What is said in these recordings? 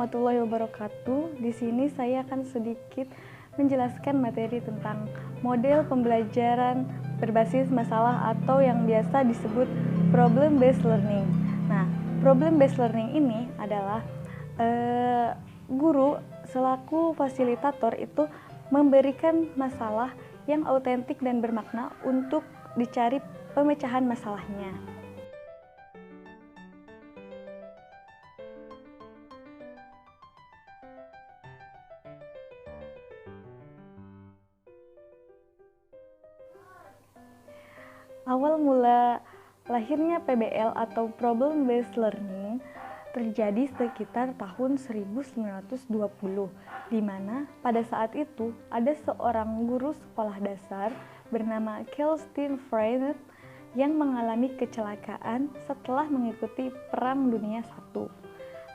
warahmatullahi wabarakatuh. Di sini saya akan sedikit menjelaskan materi tentang model pembelajaran berbasis masalah atau yang biasa disebut problem based learning. Nah, problem based learning ini adalah guru selaku fasilitator itu memberikan masalah yang autentik dan bermakna untuk dicari pemecahan masalahnya. Awal mula lahirnya PBL atau Problem Based Learning terjadi sekitar tahun 1920, di mana pada saat itu ada seorang guru sekolah dasar bernama Kerstin Freinet yang mengalami kecelakaan setelah mengikuti Perang Dunia I.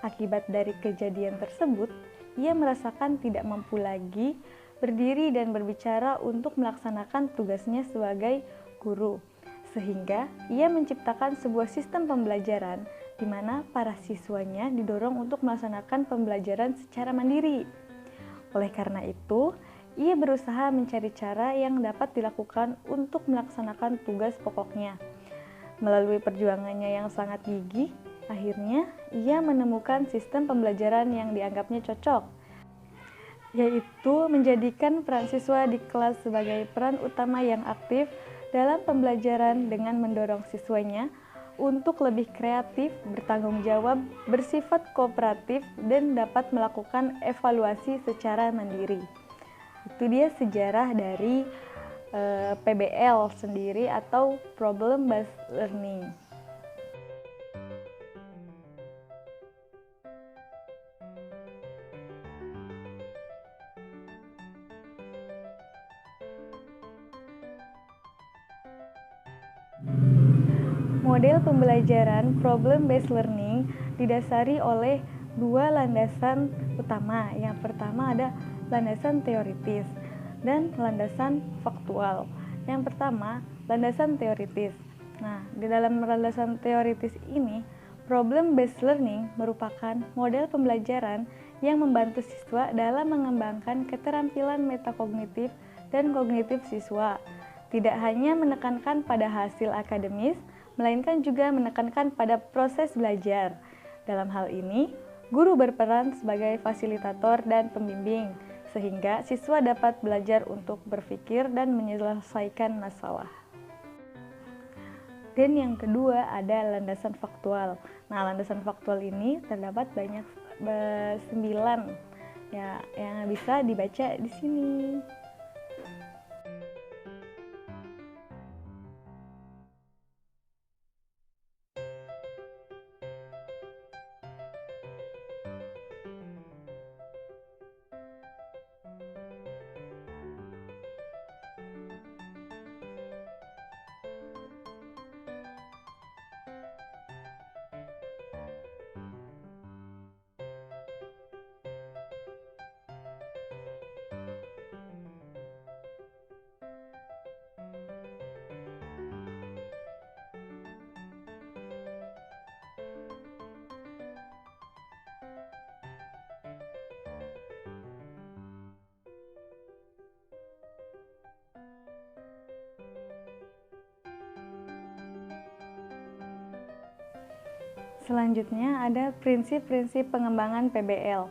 Akibat dari kejadian tersebut, ia merasakan tidak mampu lagi berdiri dan berbicara untuk melaksanakan tugasnya sebagai guru. Sehingga ia menciptakan sebuah sistem pembelajaran di mana para siswanya didorong untuk melaksanakan pembelajaran secara mandiri. Oleh karena itu, ia berusaha mencari cara yang dapat dilakukan untuk melaksanakan tugas pokoknya. Melalui perjuangannya yang sangat gigih, akhirnya ia menemukan sistem pembelajaran yang dianggapnya cocok, yaitu menjadikan peran siswa di kelas sebagai peran utama yang aktif dalam pembelajaran dengan mendorong siswanya untuk lebih kreatif, bertanggung jawab, bersifat kooperatif, dan dapat melakukan evaluasi secara mandiri. Itu dia sejarah dari PBL sendiri atau Problem Based Learning. Model pembelajaran Problem Based Learning didasari oleh dua landasan utama. Yang pertama ada landasan teoritis dan landasan faktual. Yang pertama, landasan teoritis. Nah, di dalam landasan teoritis ini, Problem Based Learning merupakan model pembelajaran yang membantu siswa dalam mengembangkan keterampilan metakognitif dan kognitif siswa. Tidak hanya menekankan pada hasil akademis, melainkan juga menekankan pada proses belajar. Dalam hal ini, guru berperan sebagai fasilitator dan pembimbing, sehingga siswa dapat belajar untuk berpikir dan menyelesaikan masalah. Dan yang kedua ada landasan faktual. Nah, landasan faktual ini terdapat banyak 9 ya yang bisa dibaca di sini. Selanjutnya ada prinsip-prinsip pengembangan PBL.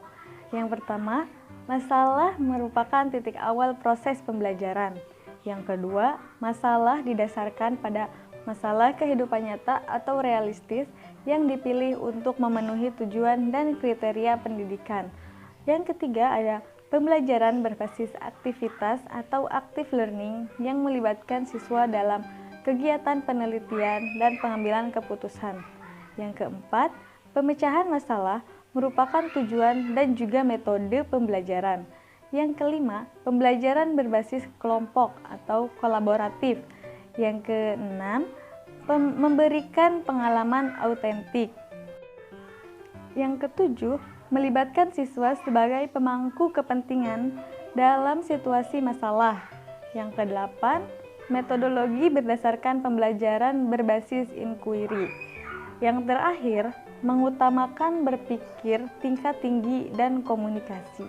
Yang pertama, masalah merupakan titik awal proses pembelajaran. Yang kedua, masalah didasarkan pada masalah kehidupan nyata atau realistis yang dipilih untuk memenuhi tujuan dan kriteria pendidikan. Yang ketiga ada pembelajaran berbasis aktivitas atau active learning yang melibatkan siswa dalam kegiatan penelitian dan pengambilan keputusan. Yang keempat, pemecahan masalah merupakan tujuan dan juga metode pembelajaran. Yang kelima, pembelajaran berbasis kelompok atau kolaboratif. Yang keenam, memberikan pengalaman autentik. Yang ketujuh, melibatkan siswa sebagai pemangku kepentingan dalam situasi masalah. Yang kedelapan, metodologi berdasarkan pembelajaran berbasis inquiry. Yang terakhir, mengutamakan berpikir tingkat tinggi dan komunikasi.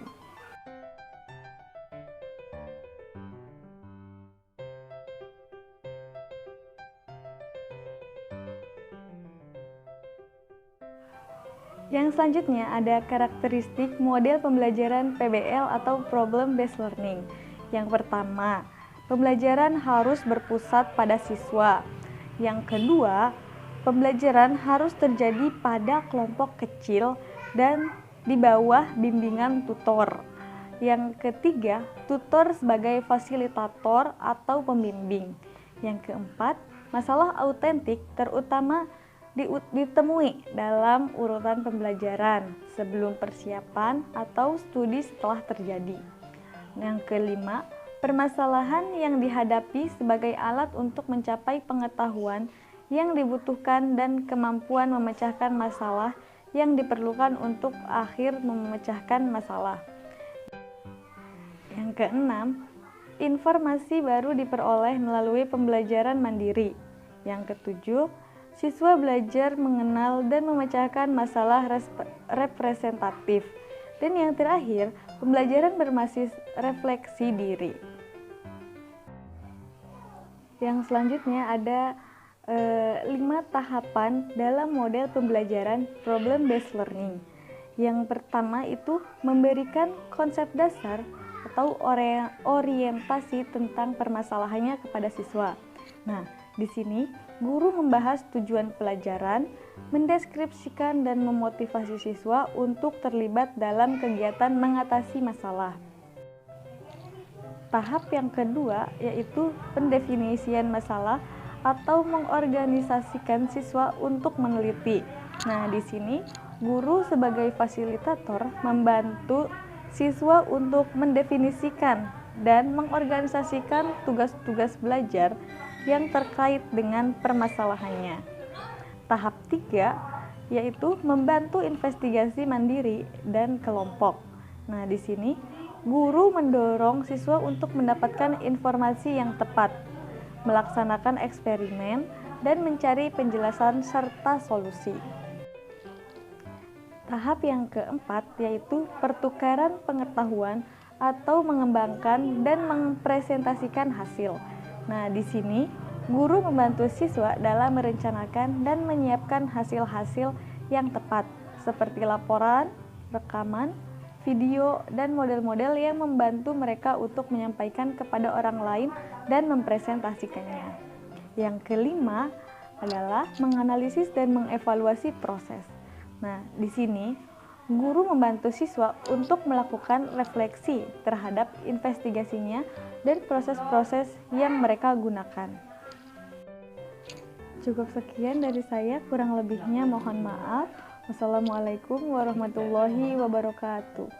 Yang selanjutnya ada karakteristik model pembelajaran PBL atau Problem Based Learning. Yang pertama, pembelajaran harus berpusat pada siswa. Yang kedua, pembelajaran harus terjadi pada kelompok kecil dan di bawah bimbingan tutor. Yang ketiga, tutor sebagai fasilitator atau pembimbing. Yang keempat, masalah autentik terutama ditemui dalam urutan pembelajaran sebelum persiapan atau studi setelah terjadi. Yang kelima, permasalahan yang dihadapi sebagai alat untuk mencapai pengetahuan yang dibutuhkan dan kemampuan memecahkan masalah yang diperlukan untuk akhir memecahkan masalah. Yang keenam, informasi baru diperoleh melalui pembelajaran mandiri. Yang ketujuh, siswa belajar mengenal dan memecahkan masalah representatif. Dan yang terakhir, pembelajaran berbasis refleksi diri. Yang selanjutnya ada 5 tahapan dalam model pembelajaran Problem Based Learning. Yang pertama itu memberikan konsep dasar atau orientasi tentang permasalahannya kepada siswa. Nah, di sini guru membahas tujuan pelajaran, mendeskripsikan dan memotivasi siswa untuk terlibat dalam kegiatan mengatasi masalah. Tahap yang kedua yaitu pendefinisian masalah atau mengorganisasikan siswa untuk meneliti. Nah, di sini guru sebagai fasilitator membantu siswa untuk mendefinisikan dan mengorganisasikan tugas-tugas belajar yang terkait dengan permasalahannya. Tahap 3 yaitu membantu investigasi mandiri dan kelompok. Nah, di sini guru mendorong siswa untuk mendapatkan informasi yang tepat, melaksanakan eksperimen, dan mencari penjelasan serta solusi. Tahap yang keempat yaitu pertukaran pengetahuan atau mengembangkan dan mempresentasikan hasil. Nah, di sini guru membantu siswa dalam merencanakan dan menyiapkan hasil-hasil yang tepat seperti laporan, rekaman, video, dan model-model yang membantu mereka untuk menyampaikan kepada orang lain dan mempresentasikannya. Yang kelima adalah menganalisis dan mengevaluasi proses. Nah, di sini guru membantu siswa untuk melakukan refleksi terhadap investigasinya dan proses-proses yang mereka gunakan. Cukup sekian dari saya, kurang lebihnya mohon maaf. Wassalamualaikum warahmatullahi wabarakatuh.